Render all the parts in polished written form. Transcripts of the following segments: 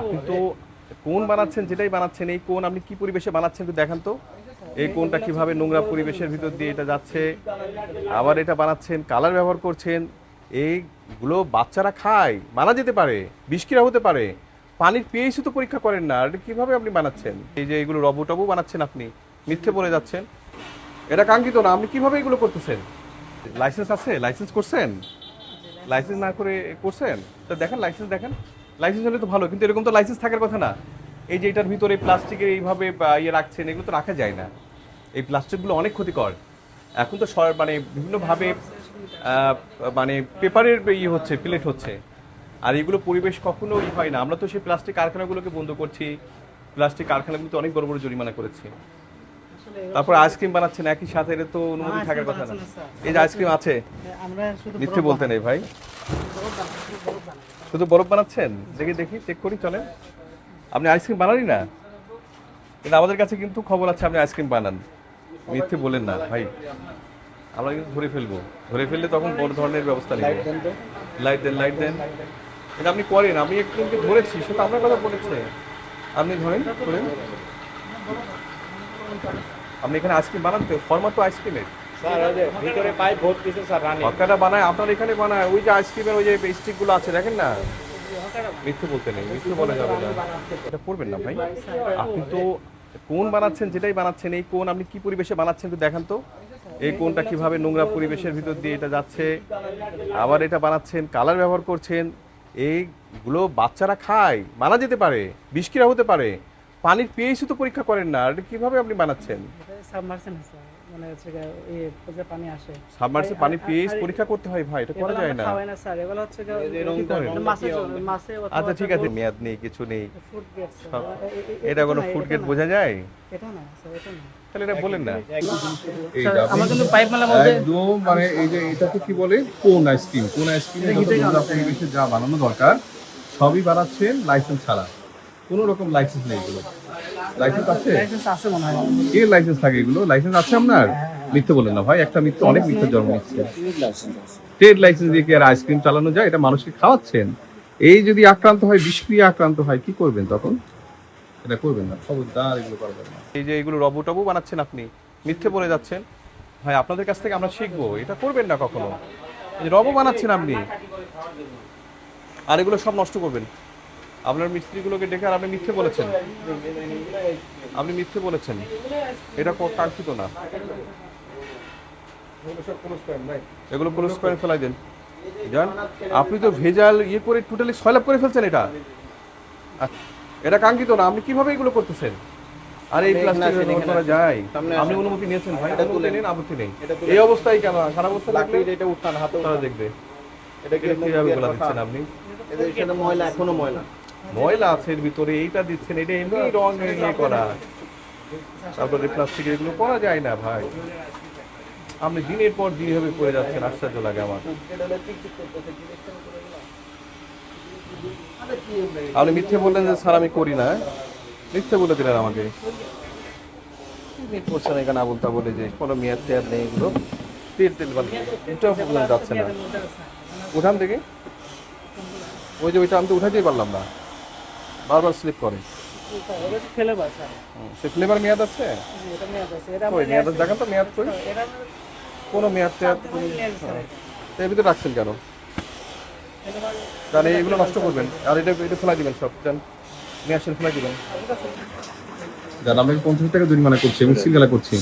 আপনি তো কোন বানাচ্ছেন, যেটাই বানাচ্ছেন এই কোন আপনি কি পরিবেশে বানাচ্ছেন একটু দেখান তো। এই কোনটা কিভাবে নোংরা পরিবেশের ভিতর দিয়ে এটা যাচ্ছে, আবার এটা বানাচ্ছেন, কালার ব্যবহার করছেন। এইগুলো বাচ্চারা খায়, মারা যেতে পারে, বিষক্রিয়া হতে পারে। পানির পিএইচও তো পরীক্ষা করেন না, এটা কিভাবে আপনি বানাচ্ছেন? এই যে এগুলো রবো টবো বানাচ্ছেন আপনি, মিথ্যে বলে যাচ্ছেন। এটা কাঙ্ক্ষিত না, আপনি কিভাবে এগুলো করতেছেন? লাইসেন্স আছে? লাইসেন্স করছেন? লাইসেন্স না করে করছেন? তো দেখেন লাইসেন্স দেখেন। লাইসেন্স হলে তো ভালো, কিন্তু এরকম তো লাইসেন্স থাকার কথা না। এই যে এটার ভিতরে প্লাস্টিকের এইভাবে ইয়ে রাখছেন, এগুলো তো রাখা যায় না। এই প্লাস্টিকগুলো অনেক ক্ষতিকর। এখন তো মানে বিভিন্নভাবে মানে পেপারের ইয়ে হচ্ছে, প্লেট হচ্ছে। আর এগুলো পরিবেশ কখনো হয় না। আমরা তো সেই প্লাস্টিক কারখানাগুলোকে বন্ধ করছি, প্লাস্টিক কারখানাগুলোতে অনেক বড় বড় জরিমানা করেছি। তারপর আইসক্রিম বানাচ্ছেন একই সাথে, এটা তো অনুমতি থাকার কথা না। এই যে আইসক্রিম আছে, মিথ্যে বলতে নেই ভাই। শুধু বরফ বানাচ্ছেন? দেখি দেখি, চেক করি, চলেন। আপনি আইসক্রিম বানানই না, কিন্তু আমাদের কাছে কিন্তু খবর আছে আপনি আইসক্রিম বানান। মিথ্যে বলেন না ভাই, আমরা কিন্তু ধরে ফেলবো। ধরে ফেললে তখন বড় ধরনের ব্যবস্থা নেব। লাইট দেন, লাইট দেন। এটা আপনি করেন, আমি একজনকে ধরেছি, সে তো আপনার কথা বলেছে। আপনি ধরেন, করেন। আপনি এখানে আইসক্রিম বানান তো, ফরমাট তো আইসক্রিমের ভিতরে পাইপ ভর্তি আছে স্যার, রানি হকাটা বানায়, আপনার এখানে বানায়। ওই যে আইসক্রিমের ওই যে স্টিকগুলো আছে দেখেন না। মিথ্যে বলতে নেই, মিথ্যে বলা যাবে না। এটা করবেন না ভাই। আপনি তো কোন বানাচ্ছেন, যেটাই বানাচ্ছেন এই কোন আপনি কি পরিবেশে বানাচ্ছেন একটু দেখান তো। এই কোনটা কিভাবে নোংরা পরিবেশের ভিতর দিয়ে এটা যাচ্ছে, আবার এটা বানাচ্ছেন, কালার ব্যবহার করছেন। এইগুলো বাচ্চারা খায়, মারা যেতে পারে, বিষক্রিয়া হতে পারে। পানির পিএইচও তো পরীক্ষা করেন না, এটা কিভাবে আপনি বানাচ্ছেন? সাবমার্সেল আছে, মানে হচ্ছে যে পানি আসে, সাবমার্সে পানি পিএইচ পরীক্ষা করতে হয় ভাই, এটা করা যায় না। খাওয়াই না স্যার, এগুলো হচ্ছে মাছে আচ্ছা ঠিক আছে, মেয়াদ নেই, কিছু নেই। ফুড গেট এটা কোনো ফুড গেট বোঝা যায়? এটা না স্যার, এটা না। তাহলে এটা বলেন না। আমার কিন্তু পাইপ মালা মধ্যে একদম মানে এই যে এটাকে কি বলে, কোন আইসক্রিম, কোন আইসক্রিমে যত নোংরা পরিবেশে যা বানানো দরকার সবই বানাচ্ছেন লাইসেন্স ছাড়া। কোনো রকম লাইসেন্স নেই এগুলো। লাইসেন্স আছে? লাইসেন্স আছে মনে হয়। এর লাইসেন্স থাকে এগুলো? লাইসেন্স আছে আপনার? মিথ্যে বলেন না ভাই, একটা মিথ্যে অনেক মিথ্যে জন্ম নিচ্ছে। ট্রেড লাইসেন্স দিয়ে কি আর আইসক্রিম চালানো যায়? এটা মানুষকে খাওয়াচ্ছেন। এই যদি আক্রান্ত হয়, বিষক্রিয়া আক্রান্ত হয়, কি করবেন তখন? এটা করবেন না, খবরদার এগুলো করবেন না। এই যে এগুলো রবো টবো বানাচ্ছেন আপনি, মিথ্যে বলে যাচ্ছেন। ভাই আপনাদের কাছ থেকে আমরা শিখবো, এটা করবেন না কখনো। এই যে রবো বানাচ্ছেন আপনি, আর এগুলো সব নষ্ট করবেন। আপনার মিস্ত্রিগুলোকে ডেকে আর আপনি মিথ্যে বলেছেন। আপনি মিথ্যে বলেছেন, এটা কাঙ্ক্ষিত না। এগুলো ক্লোজ করে ফেলাই দেন জান। আপনি তো ভেজাল ইয়ে করে টোটালি সয়লাভ করে ফেলছেন এটা। এটা কাঙ্ক্ষিত না, আপনি কিভাবে এগুলো করতেছেন? আর এই প্লাস্টিক ব্যবহার করা যায়? আপনি অনুমতি নিয়েছেন ভাই, অনুমতি নেন, আপত্তি নেই। এই অবস্থায় কেন খারাপ অবস্থা লাগলে এটা উঠান, হাতে তারা দেখবে। এটা কিভাবে বলা দিচ্ছেন আপনি? এখানে ময়লা, এখনো ময়লা ময়লা আছে এর ভিতরে, এইটা দিচ্ছেন, এটা এমনি রং নিয়ে করা। তারপরে প্লাস্টিকের এগুলো করা যায় না ভাই। আপনি দিনের পর দিন এভাবে করে যাচ্ছেন, আশ্চর্য লাগে আমার। আপনি মিথ্যে বললেন যে স্যার আমি করি না, মিথ্যে বলে দিলেন আমাকে। করছেন এখানে আবুল তা বলে যে কোনো মেয়াদ টেয়াদ নেই, এগুলো তেল তেল বালি এটাও প্রবলেম যাচ্ছে না। উঠান থেকে ওই যে ওইটা আমি তো উঠাতেই পারলাম না, বারবার স্লিপ করে। ফ্লেভার স্যার, সে ফ্লেভার মেয়াদ আছে? এটা মেয়াদ আছে, এটা ওই মেয়াদ দেখেন তো, মেয়াদ কই? এটা কোনো মেয়াদ টেয়াদ এর ভিতরে রাখছেন কেন? তাহলে এগুলো নষ্ট করবেন আর এটা এটা ফেলাই দিবেন সব, জান নিয়ে আসেন, ফেলাই দিবেন। যারা আপনাকে 50 টাকা জরিমানা করছে এবং সিলগালা করছি,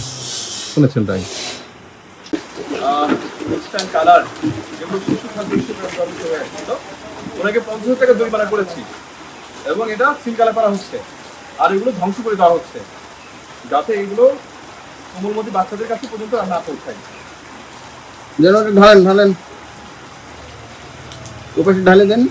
শুনেছেন তাই? কালার যেগুলো ওনাকে 50 টাকা জরিমানা করেছি এবং এটা সিলগালা করা হচ্ছে আর এগুলো ধ্বংস করে দেওয়া হচ্ছে, যাতে এগুলো কোমলমতি বাচ্চাদের কাছে পর্যন্ত না পৌঁছায়। ঢালেন ঢালেন, ওপাশে ঢালে দেন।